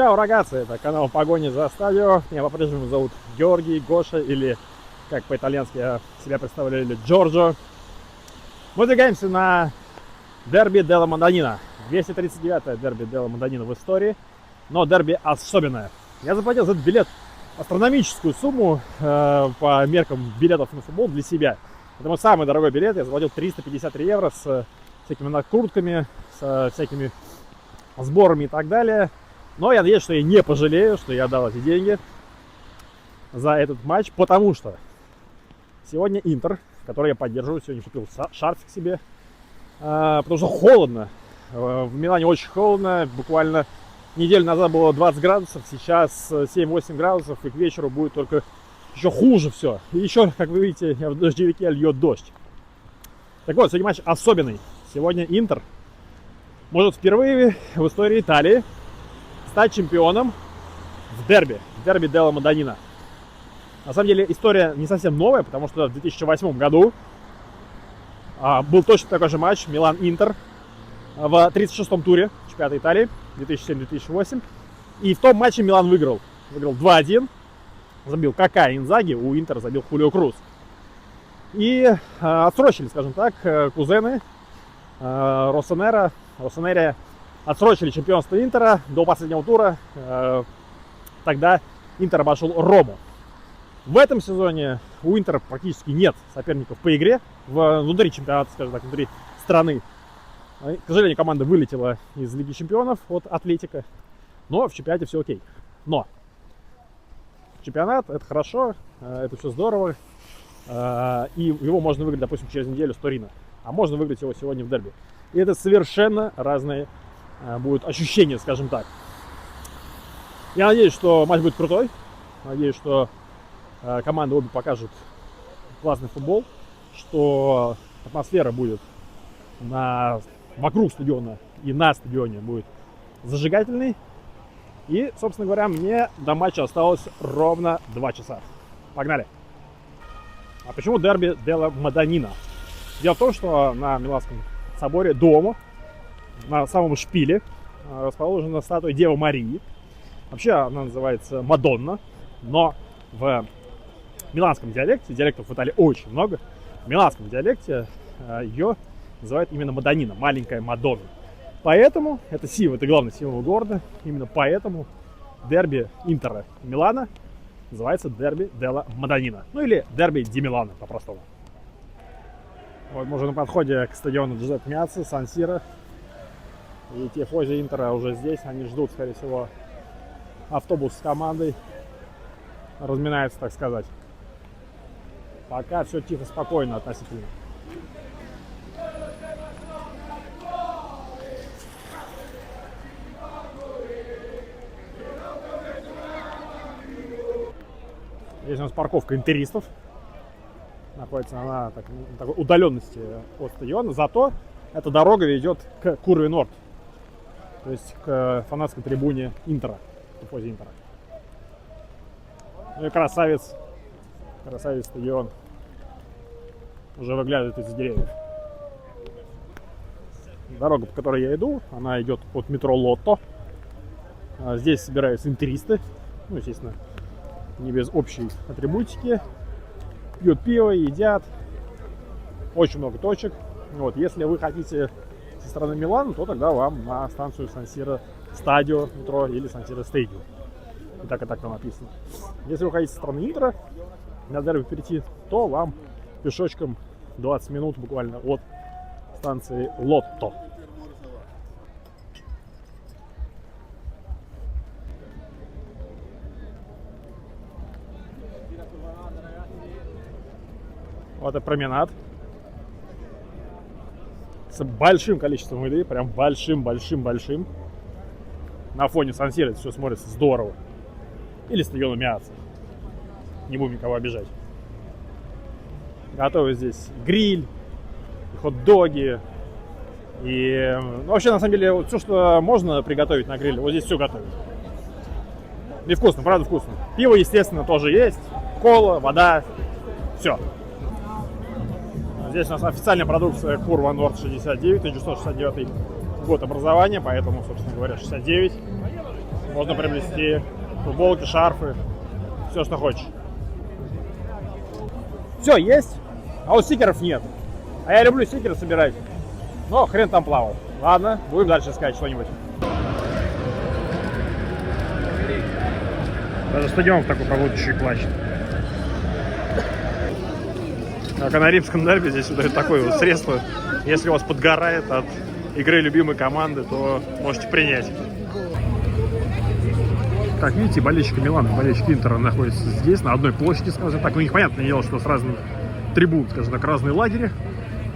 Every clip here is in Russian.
Чао, рагazzi, это канал Погони за стадио. Меня по-прежнему зовут Георгий, Гоша, или, как по-итальянски себя представляли, Джорджо. Мы двигаемся на дерби Делла Маданина. 239-е дерби Делла Маданина в истории, но дерби особенное. Я заплатил за этот билет астрономическую сумму по меркам билетов на футбол для себя. Это мой самый дорогой билет. Я заплатил 353 евро с всякими накрутками, с всякими сборами и так далее. Но я надеюсь, что я не пожалею, что я дал эти деньги за этот матч, потому что сегодня Интер, который я поддерживаю, сегодня купил шарфик себе, потому что холодно. В Милане очень холодно, буквально неделю назад было 20 градусов, сейчас 7-8 градусов, и к вечеру будет только еще хуже все. И еще, как вы видите, в дождевике льет дождь. Так вот, сегодня матч особенный. Сегодня Интер может впервые в истории Италии стать чемпионом в дерби Делла Маданина. На самом деле история не совсем новая, потому что в 2008 году был точно такой же матч Милан-Интер в 36-м туре чемпионата Италии 2007-2008. И в том матче Милан выиграл. Выиграл 2-1. Забил Кака Инзаги, у Интера забил Хулио Круз. И отсрочили, скажем так, кузены Россонери отсрочили чемпионство Интера до последнего тура. Тогда Интер обошел Рому. В этом сезоне у Интера практически нет соперников по игре внутри чемпионата, скажем так, внутри страны. К сожалению, команда вылетела из Лиги Чемпионов от Атлетика. Но в чемпионате все окей. Но чемпионат — это хорошо, это все здорово. И его можно выиграть, допустим, через неделю с Торино. А можно выиграть его сегодня в дерби. И это совершенно разные будут ощущения, скажем так. Я надеюсь, что матч будет крутой. Надеюсь, что команды обе покажут классный футбол, что атмосфера будет вокруг стадиона и на стадионе будет зажигательной. И, собственно говоря, мне до матча осталось ровно 2 часа. Погнали! А почему дерби Делла Маданина? Дело в том, что на Миланском соборе дома, на самом шпиле, расположена статуя Девы Марии. Вообще она называется Мадонна, но в миланском диалекте, диалектов в Италии очень много, в миланском диалекте ее называют именно Маданина, маленькая Мадонна. Поэтому это главный символ города, именно поэтому дерби Интера и Милана называется дерби Делла Маданина. Ну или дерби ди Милано по-простому. Вот мы уже на подходе к стадиону Джузеппе Меацци, Сан-Сиро. И тифози Интера уже здесь, они ждут, скорее всего, автобус с командой. Разминается, так сказать. Пока все тихо, спокойно относительно. Здесь у нас парковка интеристов. Находится она на такой удаленности от стадиона. Зато эта дорога ведет к Курве Норд. То есть к фанатской трибуне Интера. Тифози Интера. Ну и красавец стадион уже выглядывает из деревьев. Дорога, по которой я иду, она идет от метро Лотто. Здесь собираются интеристы. Ну, естественно, не без общей атрибутики. Пьют пиво, едят. Очень много точек. Вот, если вы хотите со стороны Милана, то тогда вам на станцию Сан-Сиро Стадио метро или Сан-Сиро Стадио. И так там написано. Если вы хотите со стороны Интера на дерби перейти, то вам пешочком 20 минут буквально от станции Лотто. Вот это променад с большим количеством людей, прям большим. На фоне Сан-Сиро это все смотрится здорово. Или стадиона Меацци. Не будем никого обижать. Готовы здесь гриль, хот-доги. И вообще, на самом деле, вот все, что можно приготовить на гриле, вот здесь все готовят. И вкусно, правда вкусно. Пиво, естественно, тоже есть. Кола, вода, все. Здесь у нас официальная продукция Курва Норд 69, 1969 год образования, поэтому, собственно говоря, 69. Можно приобрести футболки, шарфы, все, что хочешь. Все, есть, а вот стикеров нет. А я люблю стикеры собирать, но хрен там плавал. Ладно, будем дальше искать что-нибудь. Даже стадион в такой погоде еще и плачет. Как на римском дерби, здесь вот такое вот средство. Если у вас подгорает от игры любимой команды, то можете принять. Как видите, болельщики Милана, болельщики Интера находятся здесь, на одной площади, скажем так. Ну, непонятное дело, что с разных трибун, скажем так, разные лагеря.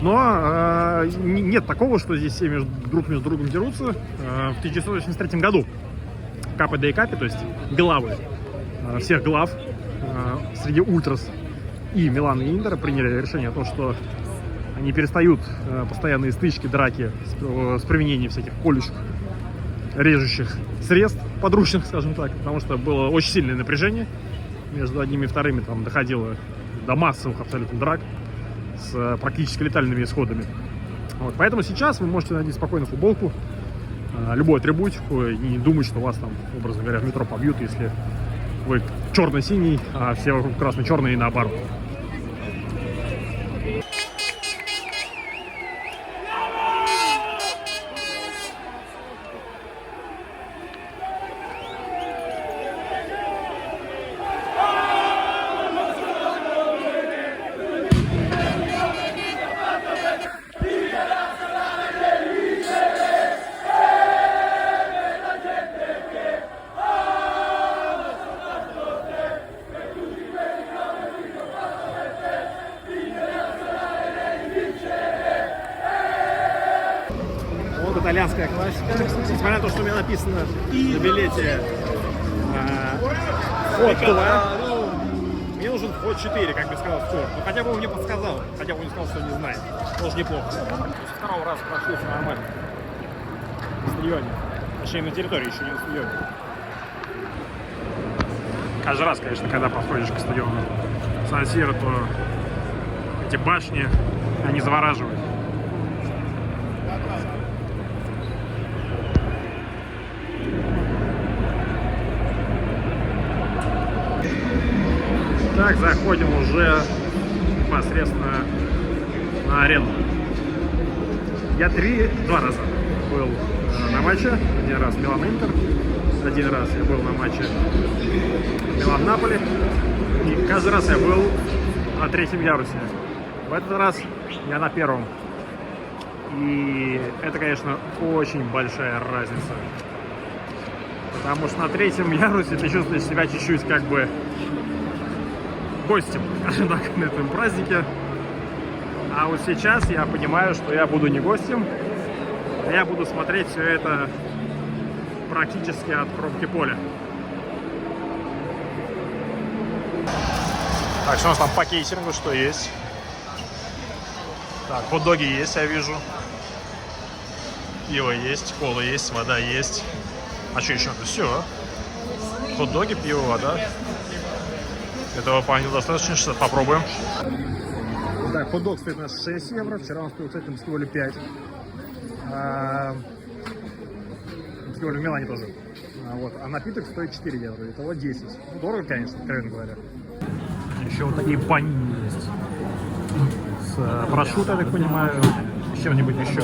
Но нет такого, что здесь все друг между другом дерутся. В 1983 году КПД и КАПи, то есть главы всех глав среди ультрас и Милана и Интера приняли решение о том, что они перестают постоянные стычки, драки с применением всяких колющих, режущих средств подручных, скажем так, потому что было очень сильное напряжение между одними и вторыми, там доходило до массовых абсолютно драк с практически летальными исходами. Вот, поэтому сейчас вы можете надеть спокойно футболку, любую атрибутику, и не думать, что вас там, образно говоря, в метро побьют, если вы черно-синий, а все вокруг красно-черные и наоборот. Итальянская классика. Несмотря на то, что у меня написано на билете вход ТВ, мне нужен вход 4, как бы сказал Стюарт. Но хотя бы он мне подсказал, хотя бы он не сказал, что не знает. Тоже неплохо. С второго раза прошли все нормально. На стадионе. Точнее, на территории, еще не на стадионе. Каждый раз, конечно, когда подходишь к стадиону Сан-Сиро, то эти башни, они завораживают. Так, заходим уже непосредственно на арену. Я два раза был на матче. Один раз Милан-Интер, один раз я был на матче Милан-Наполи. И каждый раз я был на третьем ярусе. В этот раз я на первом. И это, конечно, очень большая разница. Потому что на третьем ярусе ты чувствуешь себя чуть-чуть как бы гостем, скажем так, на этом празднике. А вот сейчас я понимаю, что я буду не гостем, а я буду смотреть все это практически от кромки поля. Так, что у нас там по кейтерингу, что есть? Так, хот-доги есть, я вижу. Пиво есть, кола есть, вода есть. А что еще? Это все. Хот-доги, пиво, вода. Этого вполне достаточно, сейчас попробуем. Так, хот-дог стоит у нас 6 евро. Вчера он стоил, кстати, на баскетболе 5. На баскетболе в Милане тоже. Вот. А напиток стоит 4 евро. Итого 10. Ну, дорого, конечно, откровенно говоря. Еще вот такие панини есть. С прошутто, я так понимаю, с чем-нибудь еще.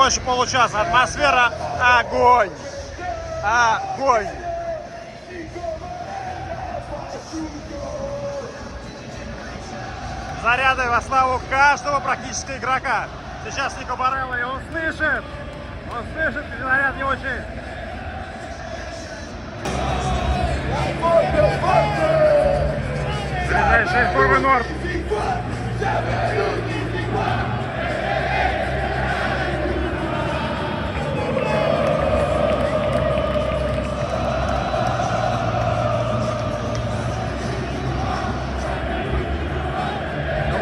больше получаса. Атмосфера огонь. Огонь. Заряды во славу каждого практически игрока. Сейчас Нико Барелло, и он слышит, где заряд его честь. Ближайший Фурвы Норд.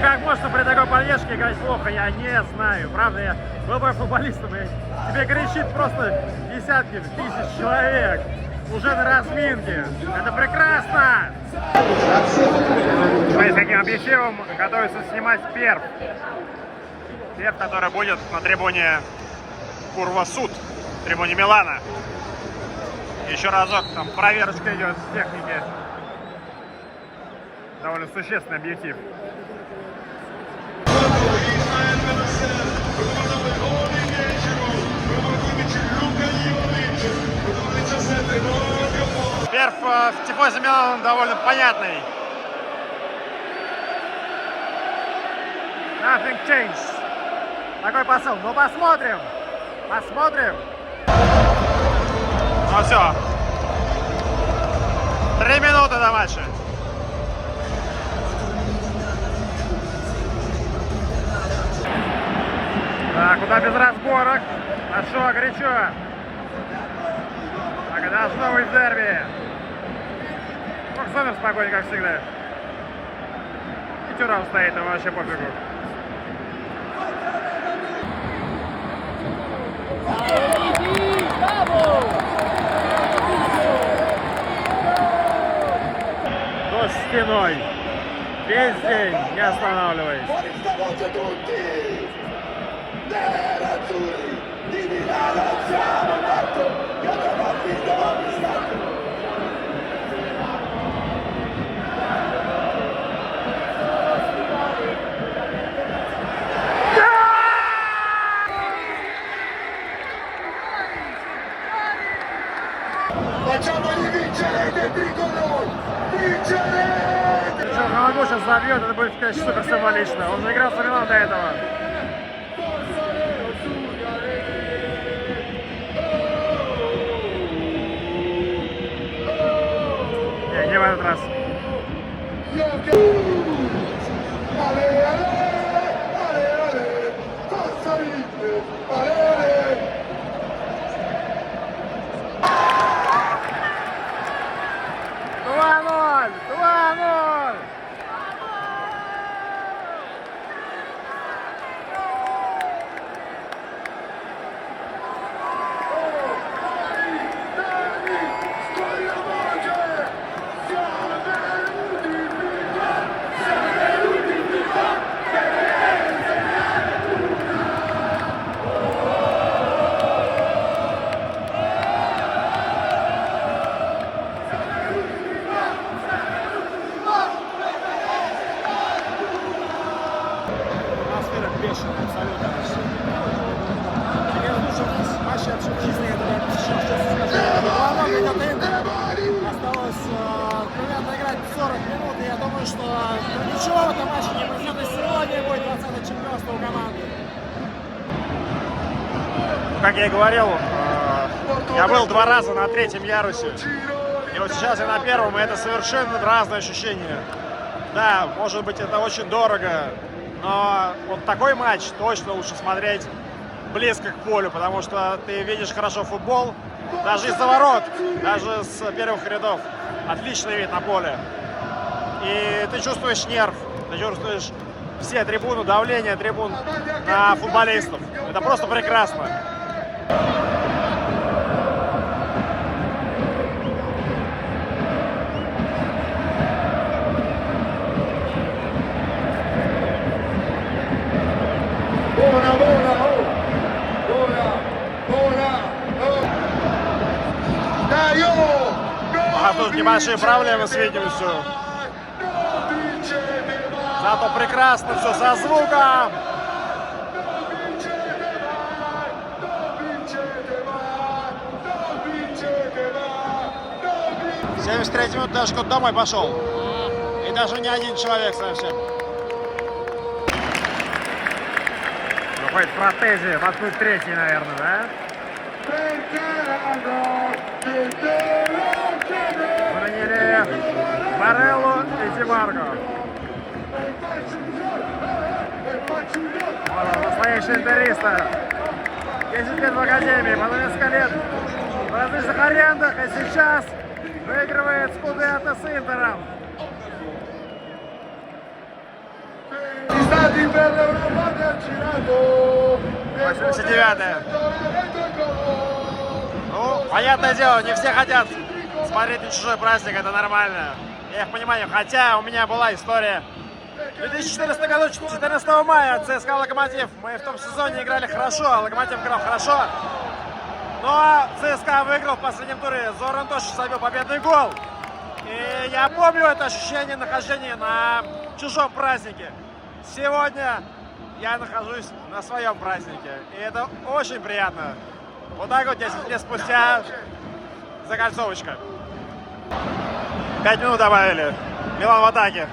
Как можно при такой поддержке играть плохо, я не знаю. Правда, я был бы футболистом, и тебе кричит просто десятки тысяч человек уже на разминке. Это прекрасно! Смотри, с каким объективом готовится снимать перв. Перв, который будет на трибуне Курва Суд, трибуне Милана. Еще разок, там проверочка идет техники. Довольно существенный объектив. Перв в тифозе Милана довольно понятный. Nothing changed. Такой посыл. Ну посмотрим. Посмотрим. Ну все. 3 минуты до матча. Так, куда без разборок. Хорошо, горячо. Так, должно быть дерби. Супер спокойно, как всегда. И Тюрам стоит, ему вообще пофигу. До стеной. Весь день, не останавливаясь. Facciamoli vincere dei tricolori! Vincere! Если он Ronaldo сейчас забьет, это будет, конечно, супер символично. Он же играл с Миланом до этого. Не в этот раз. Осталось примерно играть 40 минут, и я думаю, что ничего в этом матче не произойдет. И сегодня будет 20-е чемпионство у команды. Как я и говорил, я был 2 раза на 3-м ярусе. И вот сейчас я на 1-м, и это совершенно разное ощущение. Да, может быть, это очень дорого, но вот такой матч точно лучше смотреть близко к полю, потому что ты видишь хорошо футбол, даже из-за ворот, даже с первых рядов. Отличный вид на поле. И ты чувствуешь нерв, ты чувствуешь все трибуны, давление трибун на футболистов. Это просто прекрасно. А тут небольшие проблемы с видимостью. Зато прекрасно все со звуком. 73 минут даже кто-то домой пошел. И даже не один человек совсем. Выходит в протезе, воткнуть третий, наверное, да? Заменили Бареллу и Димарко. Настоящий интериста. 10 лет в академии, потом несколько лет в различных арендах, и сейчас выигрывает Скудетто с Интером. Stati per l'Europa del girato. 89-е. Ну, понятное дело, не все хотят смотреть на чужой праздник, это нормально. Я их понимаю, хотя у меня была история. В 2014 году, 14 мая, ЦСКА «Локомотив». Мы в том сезоне играли хорошо, а «Локомотив» играл хорошо. Но ЦСКА выиграл в последнем туре. Зоран Тошич забил победный гол. И я помню это ощущение нахождения на чужом празднике. Сегодня я нахожусь на своем празднике. И это очень приятно. Вот так вот 10 лет спустя закольцовочка. 5 минут добавили. Милан в атаке.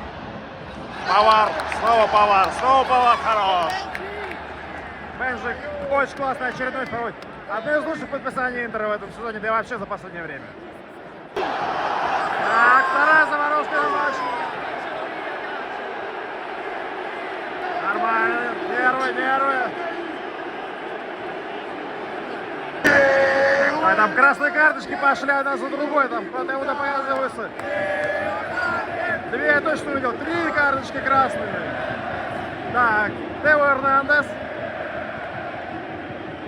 Павар, снова Павар хорош. Бенжик очень классный очередной второй. Одно из лучших подписаний Интера в этом сезоне, да и вообще за последнее время. Так, вторая заморозка на матч. Нормально, первый. А там красные карточки пошли одна за другой, там кто-то ему показывается. Две я точно увидел, 3 карточки красные. Так, Тео Эрнандес.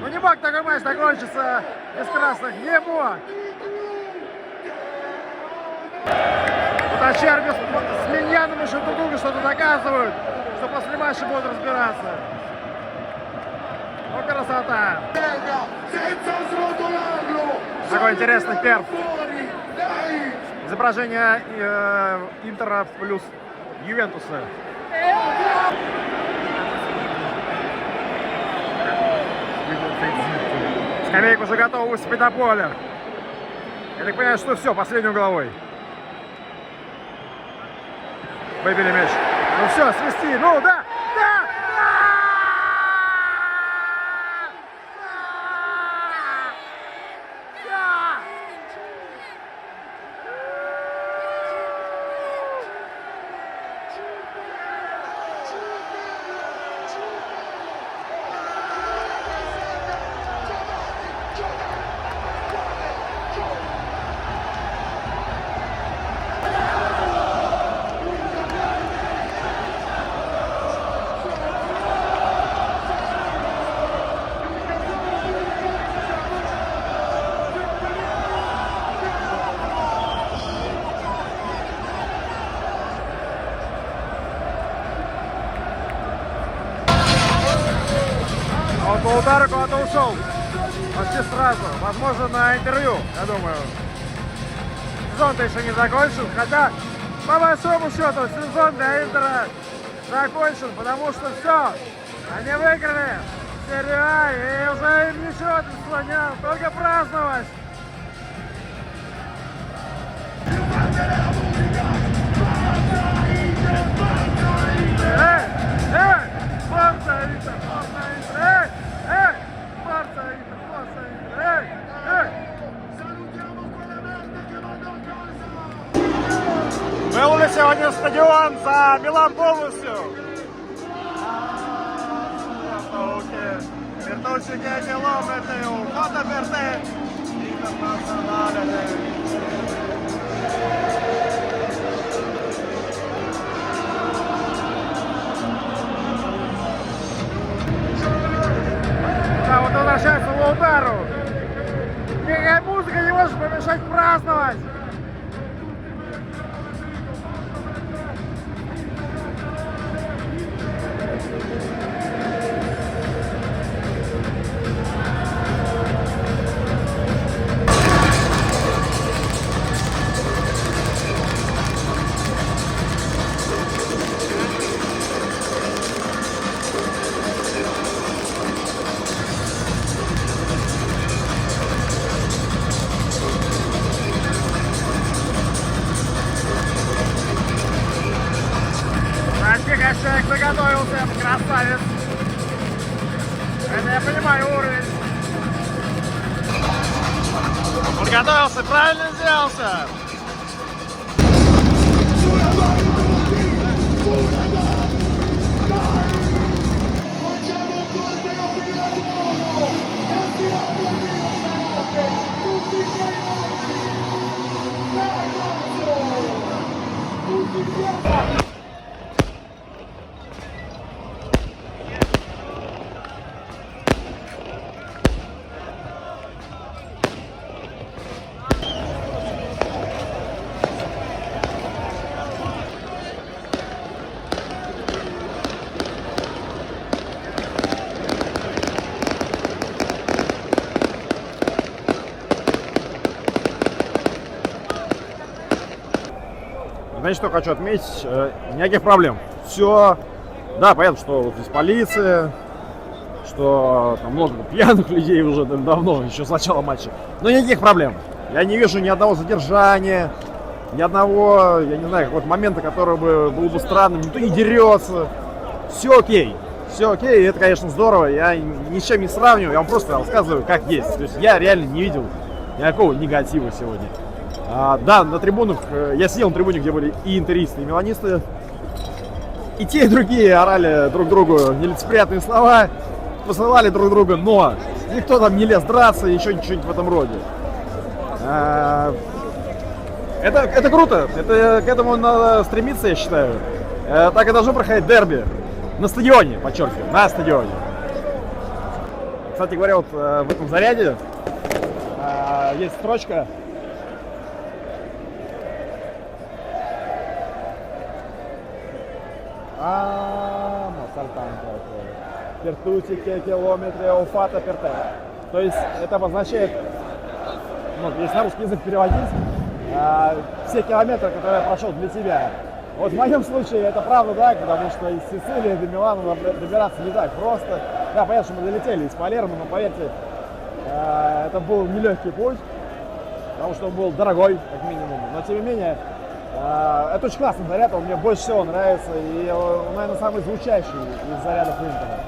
Ну не мог такой матч закончиться без красных, не мог. Тут Ачерби с Миньяном еще друг другу что-то доказывают, что после матча будут разбираться. Ну красота. Такой интересный перф. Изображение Интера плюс Ювентуса. Скамейка уже готова выступить на поле. Я так понимаю, что все, последней угловой. Выбили мяч. Ну все, свисти. Ну да! Он по удару куда-то ушел. Почти сразу. Возможно, на интервью, я думаю. Сезон-то еще не закончен. Хотя, по большому счету, сезон для Интера закончен, потому что все. Они выиграли серию А, и уже им ничего не надо, только праздновать. Выложили сегодня стадион за Милан полностью. Bertocci che chilometri, un foto per te. Да, вот возвращается в удару. Никакая музыка не может помешать праздновать. Конечно, человек заготовился, красавец. Это я понимаю уровень. Подготовился, правильно сделался. Знаете, что хочу отметить? Никаких проблем. Все, да, понятно, что вот здесь полиция, что там много пьяных людей уже давно, еще с начала матча. Но никаких проблем. Я не вижу ни одного задержания, ни одного, я не знаю, какого-то момента, который был бы странным. Никто не дерется. Все окей. Все окей, и это, конечно, здорово. Я ни с чем не сравниваю, я вам просто рассказываю, как есть. То есть я реально не видел никакого негатива сегодня. Да, на трибунах, я сидел на трибуне, где были и интеристы, и миланисты. И те, и другие орали друг другу нелицеприятные слова, посылали друг друга, но никто там не лез драться, еще ничего в этом роде. Это круто, к этому надо стремиться, я считаю. Так и должно проходить дерби. На стадионе, подчеркиваю, на стадионе. Кстати говоря, вот в этом заряде есть строчка. Пертутики, километры, уфата, перте. То есть это обозначает, ну, если на русский язык переводить, все километры, которые я прошел для тебя. Вот в моем случае это правда так, потому что из Сицилии до Милана добираться не так просто. Да, понятно, что мы долетели из Палермо, но поверьте, это был нелегкий путь, потому что он был дорогой, как минимум. Но тем не менее, это очень классный заряд, он мне больше всего нравится, и он, наверное, самый звучащий из зарядов Интера.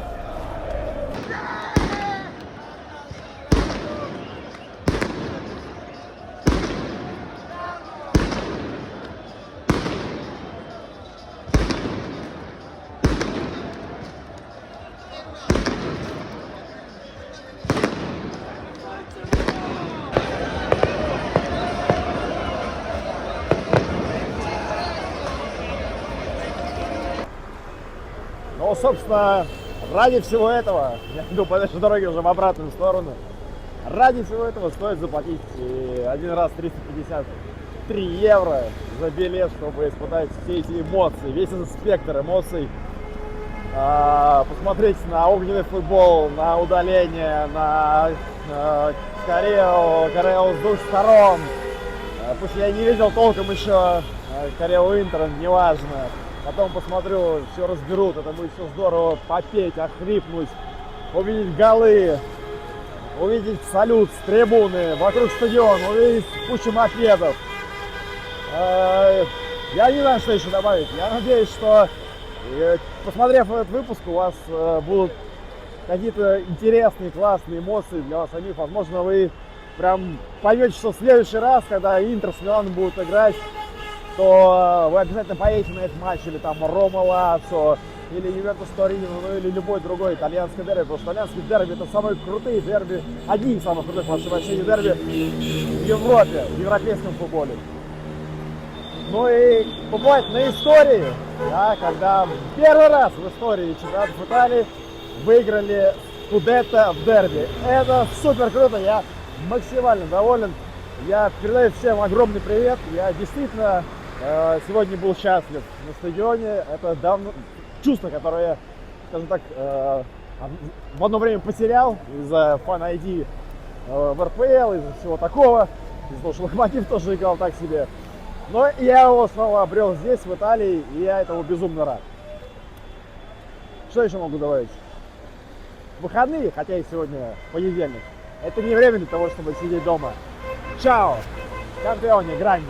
Ну, собственно, ради всего этого, я иду по этой дороге уже в обратную сторону, ради всего этого стоит заплатить один раз 353 евро за билет, чтобы испытать все эти эмоции, весь этот спектр эмоций, посмотреть на огненный футбол, на удаление, на Корео с двух сторон. Пусть я не видел толком еще Корео Интер, неважно. Потом посмотрю, все разберут, это будет все здорово, попеть, охрипнуть, увидеть голы, увидеть салют с трибуны, вокруг стадиона, увидеть кучу мопедов. Я не знаю, что еще добавить. Я надеюсь, что, посмотрев этот выпуск, у вас будут какие-то интересные, классные эмоции для вас самих. Возможно, вы прям поймете, что в следующий раз, когда Интер с Миланом будут играть, то вы обязательно поедете на этот матч, или там Рома Лацио, или Ювентус Торино, ну или любой другой итальянский дерби, потому что итальянский дерби это самые крутые дерби, одни из самых крутых вообще дерби в Европе, в европейском футболе. Ну и побывать на истории, да, когда первый раз в истории чемпионатов Италии выиграли Скудетто в дерби. Это супер круто, я максимально доволен. Я передаю всем огромный привет. Я действительно сегодня был счастлив на стадионе. Это давно чувство, которое я, скажем так, в одно время потерял из-за фан-ID в РПЛ, из-за всего такого. Из-за того, что Локомотив тоже играл так себе. Но я его снова обрел здесь, в Италии, и я этому безумно рад. Что еще могу добавить? Выходные, хотя и сегодня понедельник, это не время для того, чтобы сидеть дома. Чао! Кампионе, гранди!